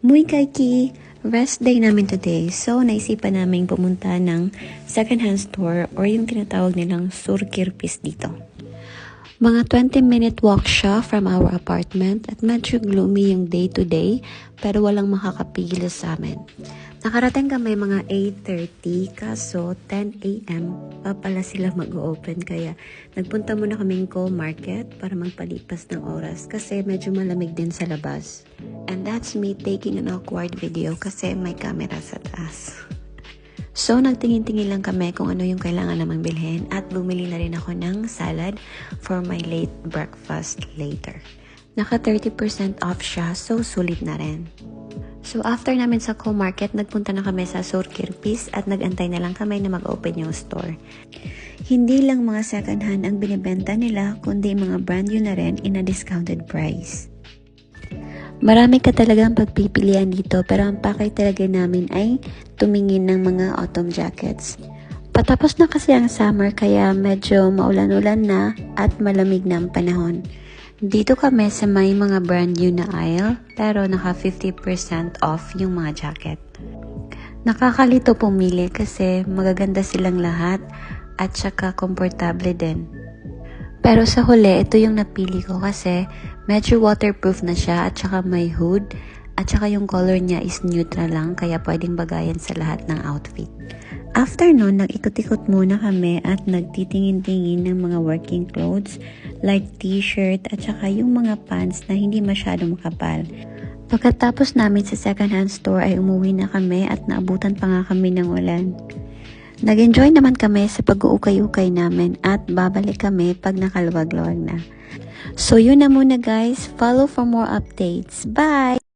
Muy kaiki! Rest day namin today, so naisipan namin pumunta ng second-hand store or yung tinatawag nilang Surkirpis dito. Mga 20-minute walk siya from our apartment at medyo gloomy yung day-to-day pero walang makakapigil sa amin. Nakarating kami mga 8:30 kaso 10 a.m. pa pala sila mag-open kaya nagpunta muna kaming co-market para magpalipas ng oras kasi medyo malamig din sa labas. And that's me taking an awkward video kasi may camera sa taas. So, nagtingin-tingin lang kami kung ano yung kailangan namang bilhin at bumili na rin ako ng salad for my late breakfast later. Naka 30% off siya, so sulit na rin. So, after namin sa co-market, nagpunta na kami sa Surkirpis at nagantay na lang kami na mag-open yung store. Hindi lang mga second hand ang binibenta nila, kundi mga brand new na rin in a discounted price. Marami ka talagang pagpipilian dito pero ang pakay talaga namin ay tumingin ng mga autumn jackets. Patapos na kasi ang summer kaya medyo maulan-ulan na at malamig na ang panahon. Dito kami sa may mga brand new na aisle pero naka 50% off yung mga jacket. Nakakalito pumili kasi magaganda silang lahat at saka komportable din. Pero sa huli, ito yung napili ko kasi medyo waterproof na siya at saka may hood at saka yung color niya is neutral lang kaya pwedeng bagayan sa lahat ng outfit. After nun, nag-ikot-ikot muna kami at nagtitingin-tingin ng mga working clothes like t-shirt at saka yung mga pants na hindi masyadong makapal. Pagkatapos namin sa second-hand store ay umuwi na kami at naabutan pa nga kami ng ulan. Nag-enjoy naman kami sa pag-uukay-ukay namin at babalik kami pag nakaluwag-luwag na. So yun na muna guys, follow for more updates. Bye!